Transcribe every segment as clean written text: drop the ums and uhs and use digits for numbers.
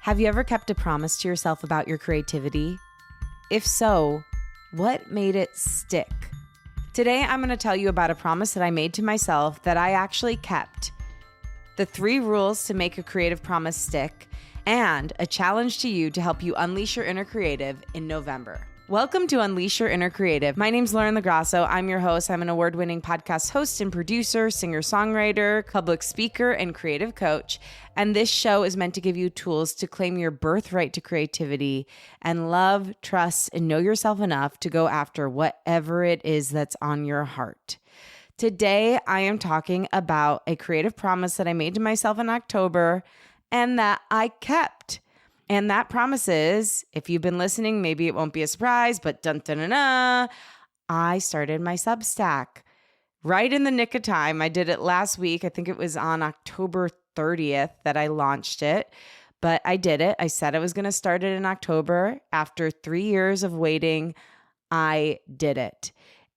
Have you ever kept a promise to yourself about your creativity? If so, what made it stick? Today, I'm going to tell you about a promise that I made to myself that I actually kept, the 3 rules to make a creative promise stick, and a challenge to you to help you unleash your inner creative in November. Welcome to Unleash Your Inner Creative. My name's Lauren LaGrasso. I'm your host. I'm an award-winning podcast host and producer, singer-songwriter, public speaker, and creative coach. And this show is meant to give you tools to claim your birthright to creativity and love, trust, and know yourself enough to go after whatever it is that's on your heart. Today, I am talking about a creative promise that I made to myself in October and that I kept. And that promise is, if you've been listening, maybe it won't be a surprise, but I started my Substack right in the nick of time. I did it last week. I think it was on October 30th that I launched it, but I did it. I said I was going to start it in October. After 3 years of waiting, I did it.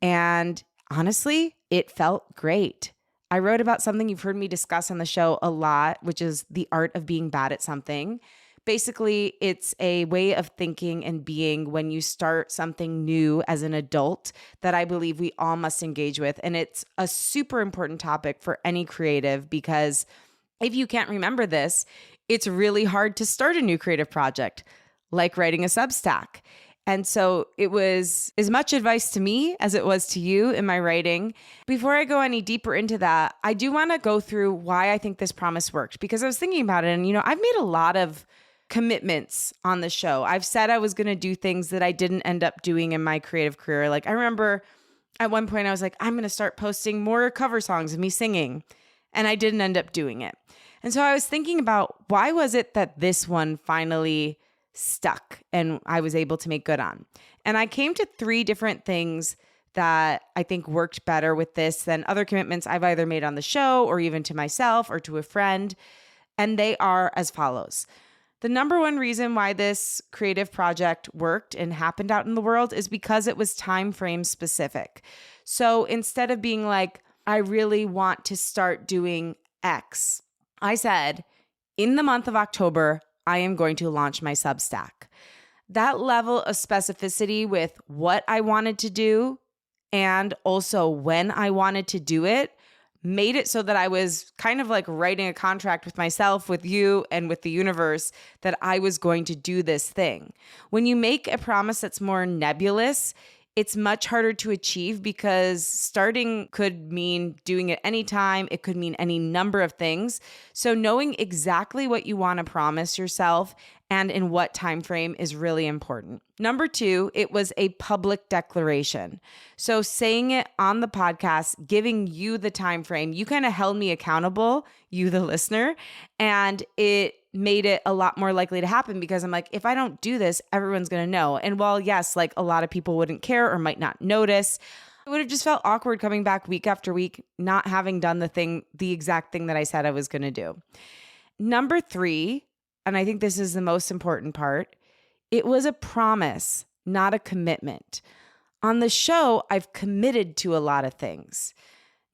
And honestly, it felt great. I wrote about something you've heard me discuss on the show a lot, which is the art of being bad at something. Basically, it's a way of thinking and being when you start something new as an adult that I believe we all must engage with. And it's a super important topic for any creative because if you can't remember this, it's really hard to start a new creative project, like writing a Substack. And so it was as much advice to me as it was to you in my writing. Before I go any deeper into that, I do want to go through why I think this promise worked because I was thinking about it. And, I've made a lot of commitments on the show. I've said I was going to do things that I didn't end up doing in my creative career. Like I remember at one point I was like, I'm going to start posting more cover songs of me singing. And I didn't end up doing it. And so I was thinking about why was it that this one finally stuck and I was able to make good on. And I came to 3 different things that I think worked better with this than other commitments I've either made on the show or even to myself or to a friend. And they are as follows. The number one reason why this creative project worked and happened out in the world is because it was time frame specific. So instead of being like, I really want to start doing X, I said, in the month of October, I am going to launch my Substack. That level of specificity with what I wanted to do and also when I wanted to do it made it so that I was kind of like writing a contract with myself, with you, and with the universe that I was going to do this thing. When you make a promise that's more nebulous, it's much harder to achieve because starting could mean doing it anytime. It could mean any number of things. So knowing exactly what you want to promise yourself and in what time frame is really important. Number 2, it was a public declaration. So saying it on the podcast, giving you the time frame, you kind of held me accountable, you the listener, and it made it a lot more likely to happen because I'm like, if I don't do this, everyone's going to know. And while yes, like a lot of people wouldn't care or might not notice, it would have just felt awkward coming back week after week, not having done the exact thing that I said I was going to do. Number 3, and I think this is the most important part, it was a promise, not a commitment. On the show, I've committed to a lot of things.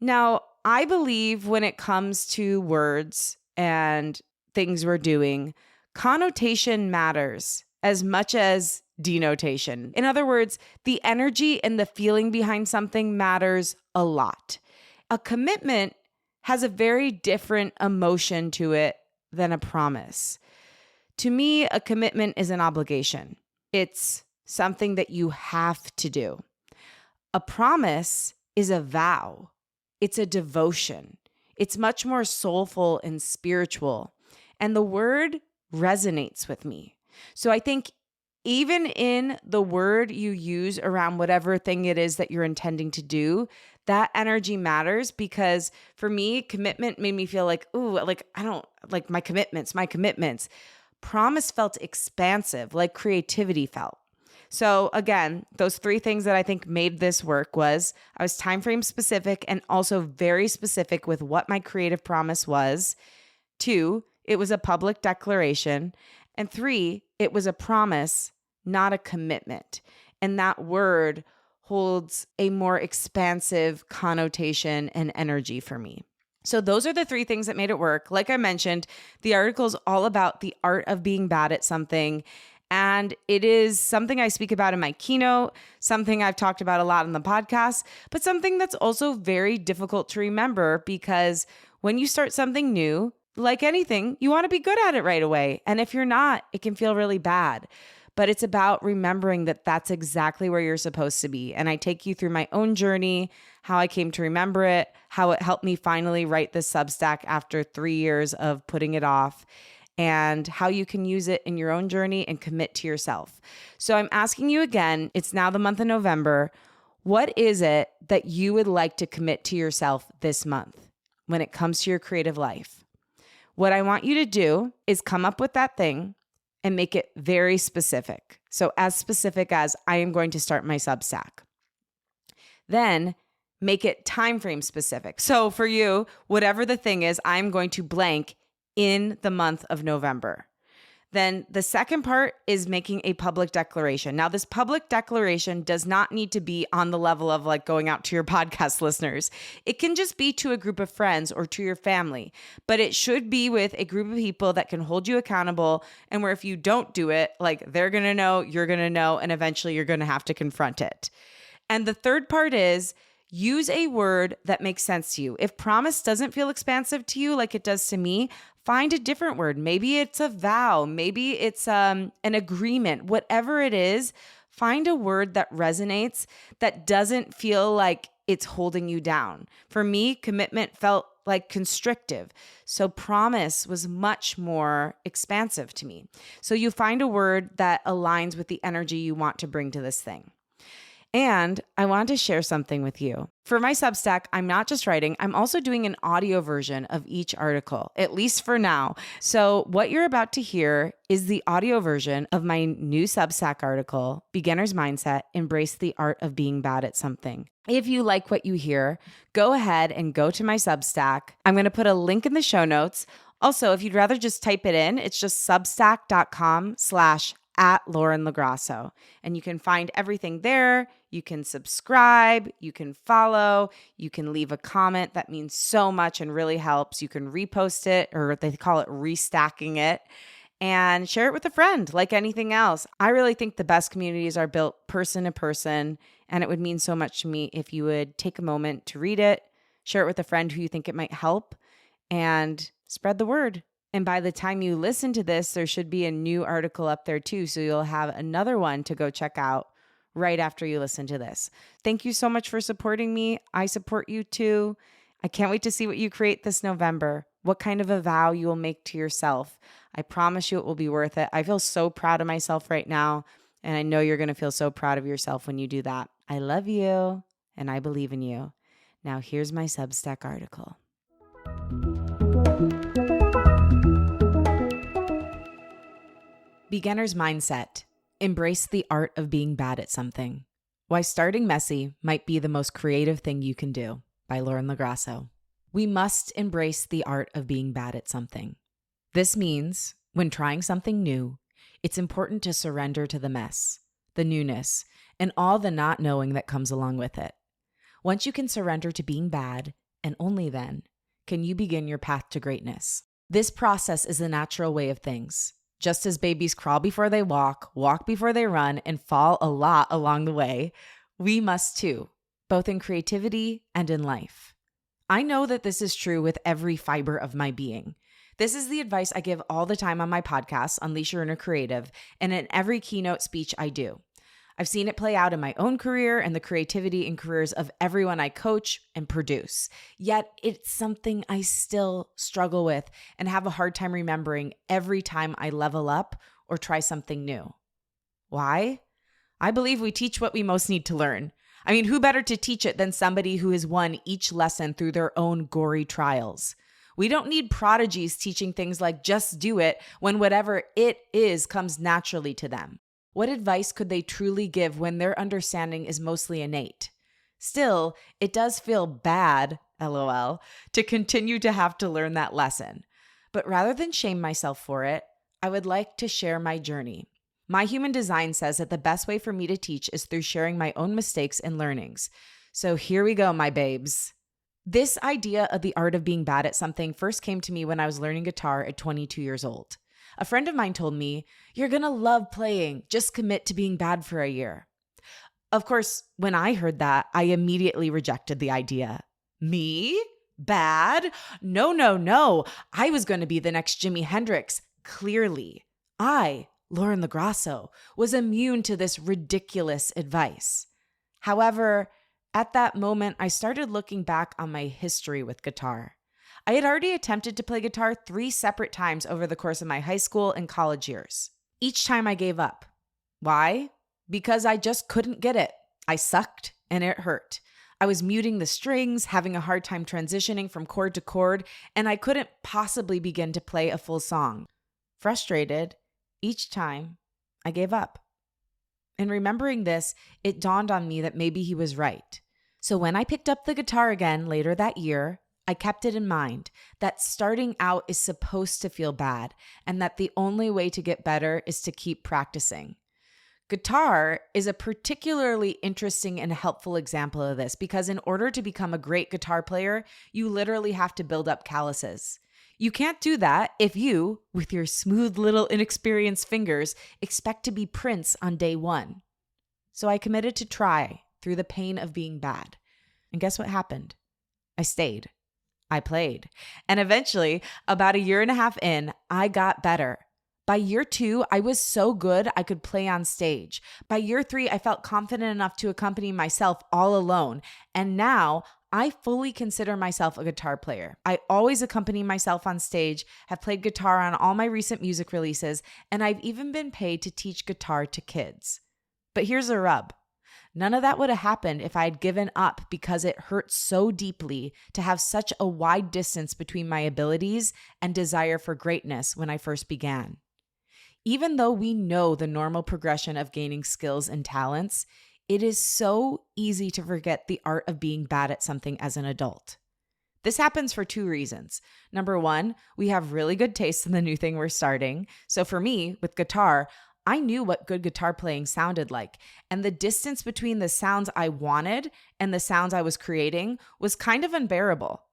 Now, I believe when it comes to words and things we're doing, connotation matters as much as denotation. In other words, the energy and the feeling behind something matters a lot. A commitment has a very different emotion to it than a promise. To me, a commitment is an obligation. It's something that you have to do. A promise is a vow. It's a devotion. It's much more soulful and spiritual. And the word resonates with me. So I think even in the word you use around whatever thing it is that you're intending to do, that energy matters because for me, commitment made me feel like, ooh, like I don't like my commitments. Promise felt expansive, like creativity felt. So again, those 3 things that I think made this work was I was time frame specific and also very specific with what my creative promise was. 2, it was a public declaration. And 3, it was a promise, not a commitment. And that word holds a more expansive connotation and energy for me. So those are the three things that made it work. Like I mentioned, the article is all about the art of being bad at something. And it is something I speak about in my keynote, something I've talked about a lot in the podcast, but something that's also very difficult to remember because when you start something new, like anything, you want to be good at it right away. And if you're not, it can feel really bad. But it's about remembering that that's exactly where you're supposed to be. And I take you through my own journey, how I came to remember it, how it helped me finally write this Substack after 3 years of putting it off, and how you can use it in your own journey and commit to yourself. So I'm asking you again, it's now the month of November. What is it that you would like to commit to yourself this month when it comes to your creative life? What I want you to do is come up with that thing and make it very specific. So as specific as I am going to start my Substack. Then make it timeframe specific. So for you, whatever the thing is, I'm going to blank in the month of November. Then the second part is making a public declaration. Now, this public declaration does not need to be on the level of like going out to your podcast listeners. It can just be to a group of friends or to your family, but it should be with a group of people that can hold you accountable and where if you don't do it, like they're going to know, you're going to know, and eventually you're going to have to confront it. And the third part is use a word that makes sense to you. If promise doesn't feel expansive to you like it does to me, find a different word. Maybe it's a vow. Maybe it's an agreement. Whatever it is, find a word that resonates, that doesn't feel like it's holding you down. For me, commitment felt like constrictive. So promise was much more expansive to me. So you find a word that aligns with the energy you want to bring to this thing. And I want to share something with you. For my Substack, I'm not just writing, I'm also doing an audio version of each article, at least for now. So what you're about to hear is the audio version of my new Substack article, Beginner's Mindset, Embrace the Art of Being Bad at Something. If you like what you hear, go ahead and go to my Substack. I'm going to put a link in the show notes. Also, if you'd rather just type it in, it's just substack.com/@LaurenLagrasso. And you can find everything there. You can subscribe, you can follow, you can leave a comment. That means so much and really helps. You can repost it, or they call it restacking it, and share it with a friend like anything else. I really think the best communities are built person to person, and it would mean so much to me if you would take a moment to read it, share it with a friend who you think it might help, and spread the word. And by the time you listen to this, there should be a new article up there too. So you'll have another one to go check out right after you listen to this. Thank you so much for supporting me. I support you too. I can't wait to see what you create this November, what kind of a vow you will make to yourself. I promise you it will be worth it. I feel so proud of myself right now. And I know you're going to feel so proud of yourself when you do that. I love you and I believe in you. Now here's my Substack article. Beginner's Mindset. Embrace the art of being bad at something. Why starting messy might be the most creative thing you can do, by Lauren Lagrasso. We must embrace the art of being bad at something. This means, when trying something new, it's important to surrender to the mess, the newness, and all the not knowing that comes along with it. Once you can surrender to being bad, and only then, can you begin your path to greatness. This process is the natural way of things. Just as babies crawl before they walk before they run, and fall a lot along the way, we must too, both in creativity and in life. I know that this is true with every fiber of my being. This is the advice I give all the time on my podcast, Unleash Your Inner Creative, and in every keynote speech I do. I've seen it play out in my own career and the creativity and careers of everyone I coach and produce. Yet it's something I still struggle with and have a hard time remembering every time I level up or try something new. Why? I believe we teach what we most need to learn. I mean, who better to teach it than somebody who has won each lesson through their own gory trials? We don't need prodigies teaching things like just do it when whatever it is comes naturally to them. What advice could they truly give when their understanding is mostly innate? Still, it does feel bad, LOL, to continue to have to learn that lesson. But rather than shame myself for it, I would like to share my journey. My human design says that the best way for me to teach is through sharing my own mistakes and learnings. So here we go, my babes. This idea of the art of being bad at something first came to me when I was learning guitar at 22 years old. A friend of mine told me, "You're going to love playing. Just commit to being bad for a year." Of course, when I heard that, I immediately rejected the idea. Me? Bad? No, no, no. I was going to be the next Jimi Hendrix. Clearly, I, Lauren LaGrasso, was immune to this ridiculous advice. However, at that moment, I started looking back on my history with guitar. I had already attempted to play guitar 3 separate times over the course of my high school and college years. Each time I gave up. Why? Because I just couldn't get it. I sucked and it hurt. I was muting the strings, having a hard time transitioning from chord to chord, and I couldn't possibly begin to play a full song. Frustrated, each time I gave up. In remembering this, it dawned on me that maybe he was right. So when I picked up the guitar again later that year, I kept it in mind that starting out is supposed to feel bad and that the only way to get better is to keep practicing. Guitar is a particularly interesting and helpful example of this because in order to become a great guitar player, you literally have to build up calluses. You can't do that if you, with your smooth little inexperienced fingers, expect to be Prince on day 1. So I committed to try through the pain of being bad. And guess what happened? I stayed. I played. And eventually, about a year and a half in, I got better. By year 2, I was so good I could play on stage. By year 3, I felt confident enough to accompany myself all alone. And now I fully consider myself a guitar player. I always accompany myself on stage, have played guitar on all my recent music releases, and I've even been paid to teach guitar to kids. But here's the rub. None of that would have happened if I had given up because it hurt so deeply to have such a wide distance between my abilities and desire for greatness when I first began. Even though we know the normal progression of gaining skills and talents, it is so easy to forget the art of being bad at something as an adult. This happens for 2 reasons. Number 1, we have really good taste in the new thing we're starting. So for me, with guitar, I knew what good guitar playing sounded like, and the distance between the sounds I wanted and the sounds I was creating was kind of unbearable.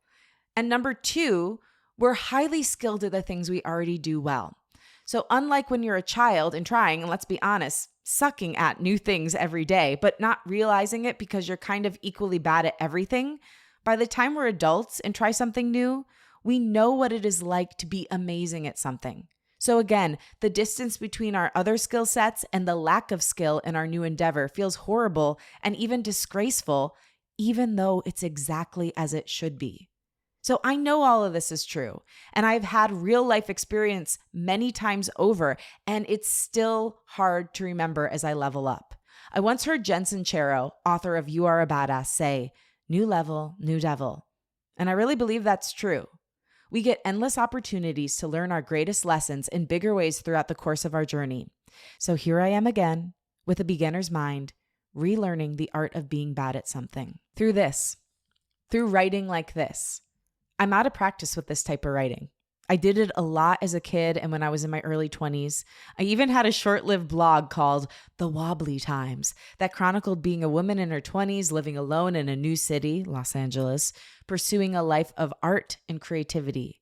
And number 2, we're highly skilled at the things we already do well. So unlike when you're a child and trying, and let's be honest, sucking at new things every day, but not realizing it because you're kind of equally bad at everything, by the time we're adults and try something new, we know what it is like to be amazing at something. So again, the distance between our other skill sets and the lack of skill in our new endeavor feels horrible and even disgraceful, even though it's exactly as it should be. So I know all of this is true, and I've had real life experience many times over, and it's still hard to remember as I level up. I once heard Jen Sincero, author of You Are a Badass, say, "New level, new devil." And I really believe that's true. We get endless opportunities to learn our greatest lessons in bigger ways throughout the course of our journey. So here I am again, with a beginner's mind, relearning the art of being bad at something. Through writing like this. I'm out of practice with this type of writing. I did it a lot as a kid and when I was in my early 20s. I even had a short-lived blog called The Wobbly Times that chronicled being a woman in her 20s living alone in a new city, Los Angeles, pursuing a life of art and creativity.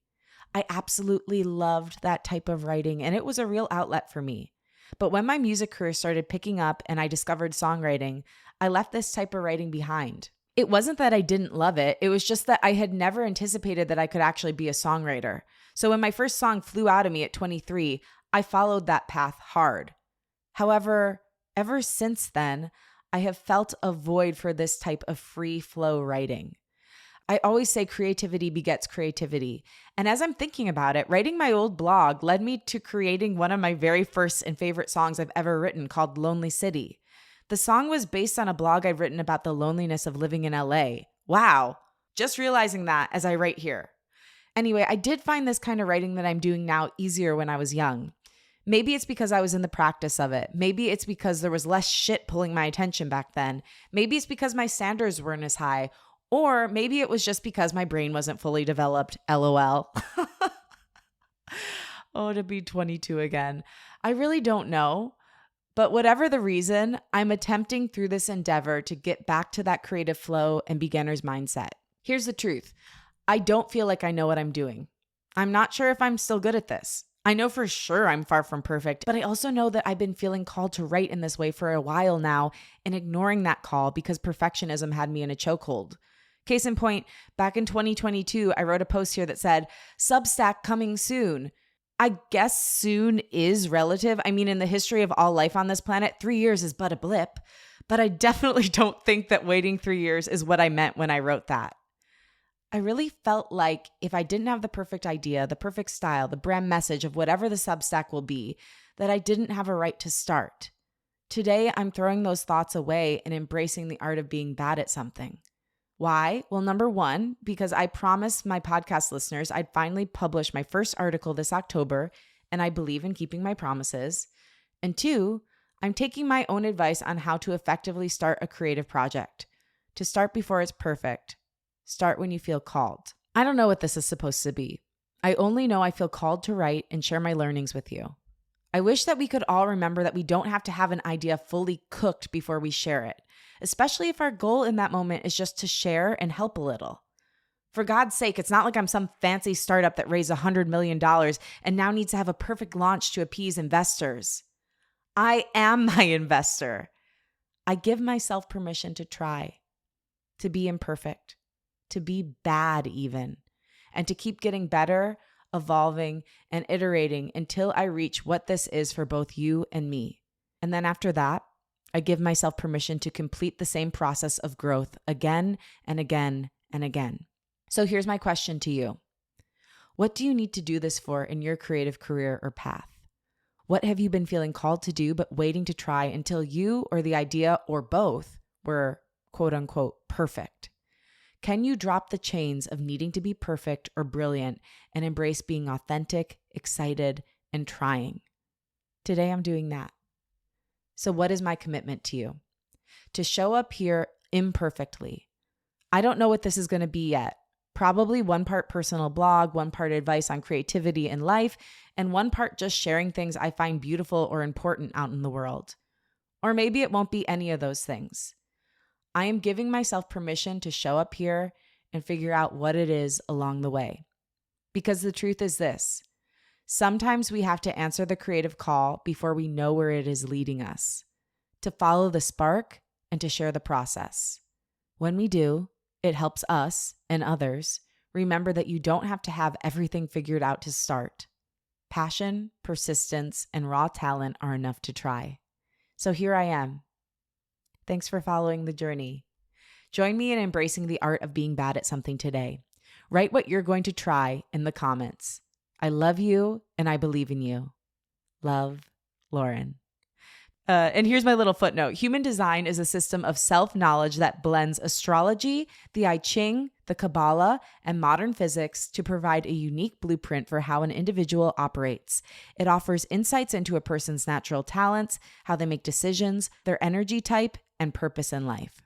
I absolutely loved that type of writing and it was a real outlet for me. But when my music career started picking up and I discovered songwriting, I left this type of writing behind. It wasn't that I didn't love it. It was just that I had never anticipated that I could actually be a songwriter. So when my first song flew out of me at 23, I followed that path hard. However, ever since then, I have felt a void for this type of free flow writing. I always say creativity begets creativity. And as I'm thinking about it, writing my old blog led me to creating one of my very first and favorite songs I've ever written called Lonely City. The song was based on a blog I'd written about the loneliness of living in LA. Wow, just realizing that as I write here. Anyway, I did find this kind of writing that I'm doing now easier when I was young. Maybe it's because I was in the practice of it. Maybe it's because there was less shit pulling my attention back then. Maybe it's because my standards weren't as high. Or maybe it was just because my brain wasn't fully developed. LOL. Oh, to be 22 again. I really don't know. But whatever the reason, I'm attempting through this endeavor to get back to that creative flow and beginner's mindset. Here's the truth. I don't feel like I know what I'm doing. I'm not sure if I'm still good at this. I know for sure I'm far from perfect, but I also know that I've been feeling called to write in this way for a while now and ignoring that call because perfectionism had me in a chokehold. Case in point, back in 2022, I wrote a post here that said, Substack coming soon. I guess soon is relative. I mean, in the history of all life on this planet, 3 years is but a blip. But I definitely don't think that waiting 3 years is what I meant when I wrote that. I really felt like if I didn't have the perfect idea, the perfect style, the brand message of whatever the Substack will be, that I didn't have a right to start. Today, I'm throwing those thoughts away and embracing the art of being bad at something. Why? Well, number one, because I promised my podcast listeners I'd finally publish my first article this October, and I believe in keeping my promises. And two, I'm taking my own advice on how to effectively start a creative project. To start before it's perfect. Start when you feel called. I don't know what this is supposed to be. I only know I feel called to write and share my learnings with you. I wish that we could all remember that we don't have to have an idea fully cooked before we share it, especially if our goal in that moment is just to share and help a little. For God's sake, it's not like I'm some fancy startup that raised $100 million and now needs to have a perfect launch to appease investors. I am my investor. I give myself permission to try, to be imperfect, to be bad even, and to keep getting better, evolving, and iterating until I reach what this is for both you and me. And then after that, I give myself permission to complete the same process of growth again and again and again. So here's my question to you. What do you need to do this for in your creative career or path? What have you been feeling called to do but waiting to try until you or the idea or both were quote unquote perfect? Can you drop the chains of needing to be perfect or brilliant and embrace being authentic, excited, and trying? Today I'm doing that. So what is my commitment to you? To show up here imperfectly. I don't know what this is going to be yet. Probably one part personal blog, one part advice on creativity and life, and one part just sharing things I find beautiful or important out in the world. Or maybe it won't be any of those things. I am giving myself permission to show up here and figure out what it is along the way. Because the truth is this, sometimes we have to answer the creative call before we know where it is leading us, to follow the spark and to share the process. When we do, it helps us and others remember that you don't have to have everything figured out to start. Passion, persistence, and raw talent are enough to try. So here I am. Thanks for following the journey. Join me in embracing the art of being bad at something today. Write what you're going to try in the comments. I love you and I believe in you. Love, Lauren. And here's my little footnote. Human design is a system of self-knowledge that blends astrology, the I Ching, the Kabbalah, and modern physics to provide a unique blueprint for how an individual operates. It offers insights into a person's natural talents, how they make decisions, their energy type, and purpose in life.